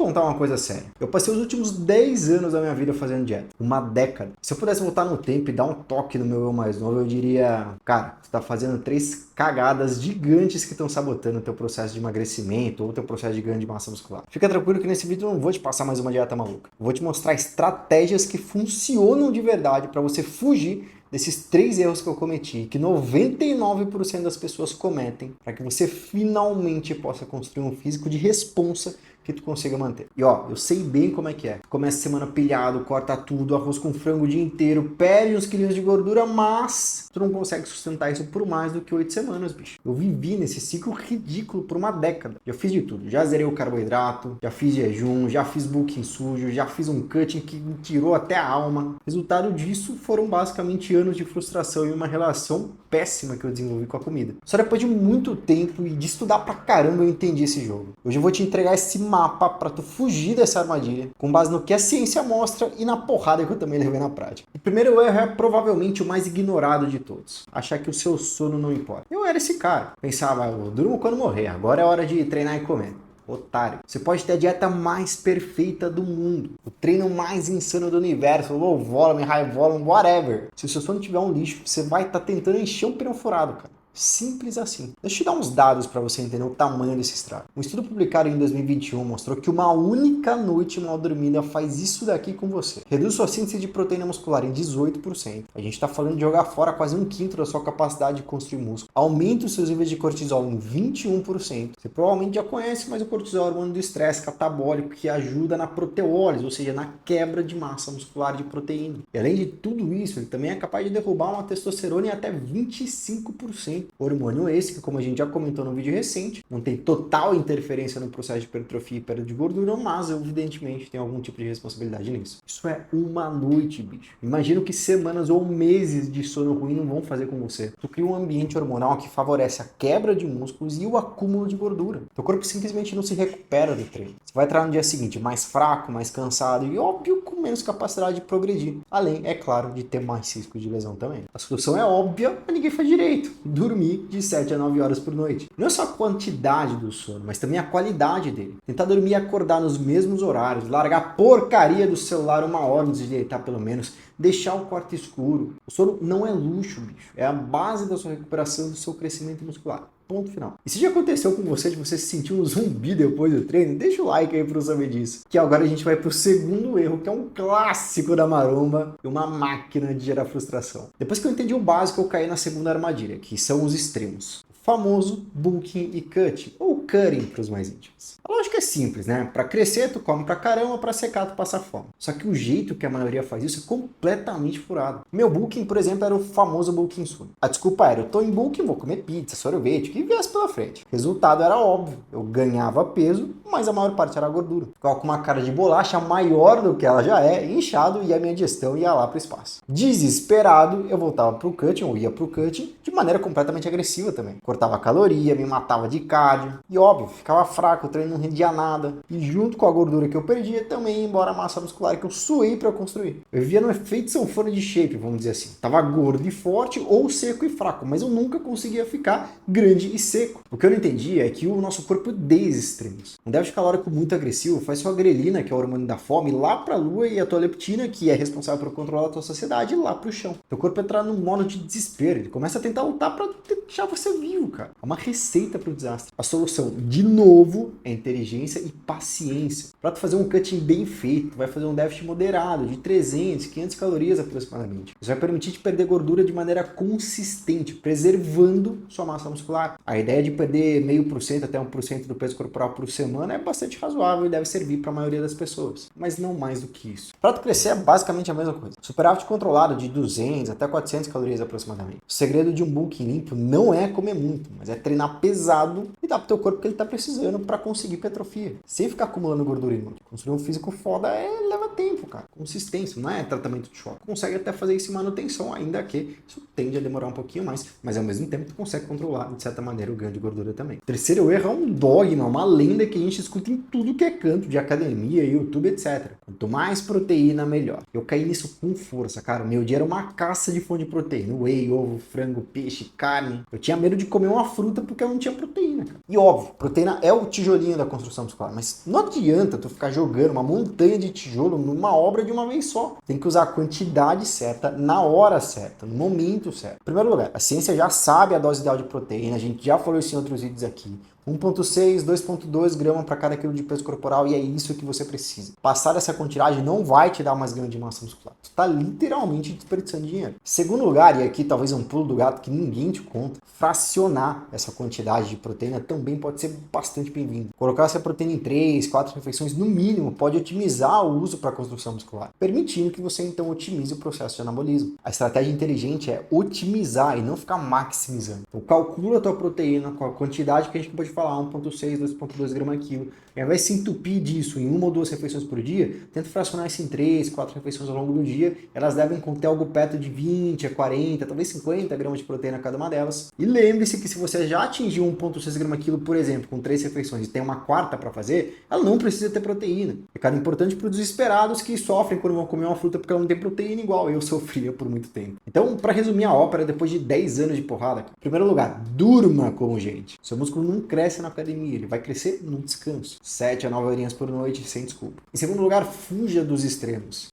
contar uma coisa séria. Eu passei os últimos 10 anos da minha vida fazendo dieta. Uma década. Se eu pudesse voltar no tempo e dar um toque no meu eu mais novo, eu diria, cara, você tá fazendo 3 cagadas gigantes que estão sabotando o teu processo de emagrecimento ou o teu processo de ganho de massa muscular. Fica tranquilo que nesse vídeo eu não vou te passar mais uma dieta maluca. Eu vou te mostrar estratégias que funcionam de verdade para você fugir desses 3 erros que eu cometi, que 99% das pessoas cometem, para que você finalmente possa construir um físico de responsa que tu consiga manter. E ó, eu sei bem como é que é. Começa a semana pilhado, corta tudo, arroz com frango o dia inteiro, perde uns quilinhos de gordura, mas tu não consegue sustentar isso por mais do que 8 semanas, bicho. Eu vivi nesse ciclo ridículo por uma década. Já fiz de tudo. Já zerei o carboidrato, já fiz jejum, já fiz bulking sujo, já fiz um cutting que me tirou até a alma. Resultado disso foram basicamente anos de frustração e uma relação péssima que eu desenvolvi com a comida. Só depois de muito tempo e de estudar pra caramba eu entendi esse jogo. Hoje eu vou te entregar esse mapa pra tu fugir dessa armadilha, com base no que a ciência mostra e na porrada que eu também levei na prática. O primeiro erro é provavelmente o mais ignorado de todos. Achar que o seu sono não importa. Eu era esse cara. Pensava, eu durmo quando morrer, agora é hora de treinar e comer. Otário. Você pode ter a dieta mais perfeita do mundo, o treino mais insano do universo, low volume, high volume, whatever. Se o seu sono tiver um lixo, você vai estar tentando encher um pneu furado, cara. Simples assim. Deixa eu te dar uns dados para você entender o tamanho desse estrago. Um estudo publicado em 2021 mostrou que uma única noite mal dormida faz isso daqui com você. Reduz sua síntese de proteína muscular em 18%. A gente está falando de jogar fora quase 1/5 da sua capacidade de construir músculo. Aumenta os seus níveis de cortisol em 21%. Você provavelmente já conhece, mas o cortisol é o hormônio do estresse catabólico que ajuda na proteólise, ou seja, na quebra de massa muscular de proteína. E além de tudo isso, ele também é capaz de derrubar uma testosterona em até 25%. Hormônio esse que, como a gente já comentou no vídeo recente, não tem total interferência no processo de hipertrofia e perda de gordura, mas evidentemente tem algum tipo de responsabilidade nisso. Isso é uma noite, bicho. Imagina o que semanas ou meses de sono ruim não vão fazer com você. Tu cria um ambiente hormonal que favorece a quebra de músculos e o acúmulo de gordura. Teu corpo simplesmente não se recupera do treino. Você vai entrar no dia seguinte mais fraco, mais cansado e, óbvio, com menos capacidade de progredir. Além, é claro, de ter mais risco de lesão também. A solução é óbvia, mas ninguém faz direito. Dormir de 7 a 9 horas por noite. Não é só a quantidade do sono, mas também a qualidade dele. Tentar dormir e acordar nos mesmos horários, largar a porcaria do celular 1 hora antes de deitar pelo menos, deixar o quarto escuro. O sono não é luxo, bicho. É a base da sua recuperação e do seu crescimento muscular. Ponto final. E se já aconteceu com você de você se sentir um zumbi depois do treino, deixa o like aí para eu saber disso. Que agora a gente vai pro segundo erro, que é um clássico da maromba e uma máquina de gerar frustração. Depois que eu entendi o básico, eu caí na segunda armadilha, que são os extremos. O famoso bulking e cutting, ou cutting para os mais íntimos. A lógica é simples, né? Para crescer, tu come pra caramba, para secar, tu passa fome. Só que o jeito que a maioria faz isso é completamente furado. Meu bulking, por exemplo, era o famoso bulking sujo. A desculpa era, eu tô em bulking, vou comer pizza, sorvete, o que viesse pela frente. O resultado era óbvio, eu ganhava peso, mas a maior parte era gordura. Ficava com uma cara de bolacha maior do que ela já é, inchado, e a minha digestão ia lá pro espaço. Desesperado, eu voltava pro cutting, ou ia pro cutting, de maneira completamente agressiva também. Cortava caloria, me matava de cardio, e óbvio, ficava fraco, o treino não rendia nada. E junto com a gordura que eu perdia, também ia embora a massa muscular que eu suei para construir. Eu vivia no efeito sanfona de shape, vamos dizer assim. Tava gordo e forte, ou seco e fraco, mas eu nunca conseguia ficar grande e seco. O que eu não entendia é que o nosso corpo odeia extremos. Um déficit calórico muito agressivo faz sua grelina, que é o hormônio da fome, lá pra lua, e a tua leptina, que é responsável por controlar a tua saciedade, lá pro chão. Teu corpo entra num modo de desespero, ele começa a tentar lutar pra deixar você vivo, cara. É uma receita pro desastre. A solução, de novo, é inteligência e paciência. Para tu fazer um cutting bem feito, tu vai fazer um déficit moderado de 300, 500 calorias aproximadamente. Isso vai permitir te perder gordura de maneira consistente, preservando sua massa muscular. A ideia de perder 0,5% até 1% do peso corporal por semana é bastante razoável e deve servir para a maioria das pessoas, mas não mais do que isso. Para tu crescer é basicamente a mesma coisa. Superávit controlado de 200 até 400 calorias aproximadamente. O segredo de um bulking limpo não é comer muito, mas é treinar pesado e dar pro teu corpo o que ele tá precisando para conseguir hipertrofia, sem ficar acumulando gordura inútil. Construir um físico foda leva tempo, cara. Consistência, não é tratamento de choque. Consegue até fazer isso em manutenção, ainda que isso tende a demorar um pouquinho mais, mas ao mesmo tempo tu consegue controlar, de certa maneira, o ganho de gordura também. O terceiro erro é um dogma, uma lenda que a gente escuta em tudo que é canto, de academia, YouTube, etc. Quanto mais proteína, melhor. Eu caí nisso com força, cara. O meu dia era uma caça de fonte de proteína. Whey, ovo, frango, peixe, carne. Eu tinha medo de comer uma fruta porque eu não tinha proteína, cara. E óbvio, Óbvio, proteína é o tijolinho da construção muscular, mas não adianta tu ficar jogando uma montanha de tijolo numa obra de uma vez só. Tem que usar a quantidade certa, na hora certa, no momento certo. Em primeiro lugar, a ciência já sabe a dose ideal de proteína, a gente já falou isso em outros vídeos aqui. 1,6, 2,2 gramas para cada quilo de peso corporal e é isso que você precisa. Passar dessa quantidade não vai te dar mais ganho de massa muscular. Tu está literalmente desperdiçando dinheiro. Segundo lugar, e aqui talvez um pulo do gato que ninguém te conta, fracionar essa quantidade de proteína também pode ser bastante bem-vindo. Colocar essa proteína em 3, 4 refeições no mínimo pode otimizar o uso para a construção muscular, permitindo que você então otimize o processo de anabolismo. A estratégia inteligente é otimizar e não ficar maximizando. Então calcula a tua proteína com a quantidade que a gente pode falar, 1,6, 2,2 gramas quilo. Ao invés de se entupir disso em 1 ou 2 refeições por dia, tenta fracionar isso em 3, 4 refeições ao longo do dia. Elas devem conter algo perto de 20 a 40, talvez 50 gramas de proteína cada uma delas. E lembre-se que se você já atingiu 1,6 gramas quilo, por exemplo, com 3 refeições e tem uma quarta para fazer, ela não precisa ter proteína. Recado importante para os desesperados que sofrem quando vão comer uma fruta porque ela não tem proteína, igual eu sofria por muito tempo. Então, para resumir a ópera, depois de 10 anos de porrada, em primeiro lugar, durma como gente. Seu músculo não cresce na academia, ele vai crescer no descanso. 7 a 9 horinhas por noite, sem desculpa. Em segundo lugar, fuja dos extremos.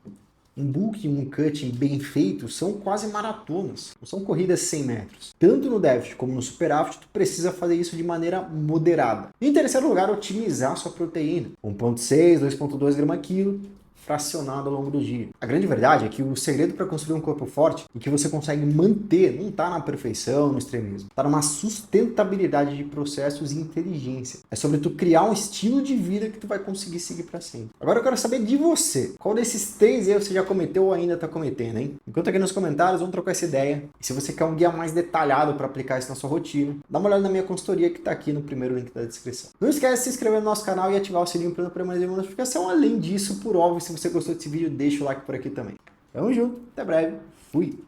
Um bulking e um cutting bem feitos são quase maratonas, não são corridas 100 metros. Tanto no déficit como no superávit, tu precisa fazer isso de maneira moderada. E em terceiro lugar, otimizar sua proteína. 1,6, 2,2 gramas quilo, fracionado ao longo do dia. A grande verdade é que o segredo para construir um corpo forte e que você consegue manter não está na perfeição, no extremismo, está numa sustentabilidade de processos e inteligência. É sobre tu criar um estilo de vida que tu vai conseguir seguir para sempre. Agora eu quero saber de você. Qual desses 3 erros você já cometeu ou ainda está cometendo, hein? Enquanto aqui nos comentários, vamos trocar essa ideia. E se você quer um guia mais detalhado para aplicar isso na sua rotina, dá uma olhada na minha consultoria que está aqui no primeiro link da descrição. Não esquece de se inscrever no nosso canal e ativar o sininho para não perder mais nenhuma notificação. Além disso, por óbvio, se você gostou desse vídeo, deixa o like por aqui também. Tamo junto, até breve, fui!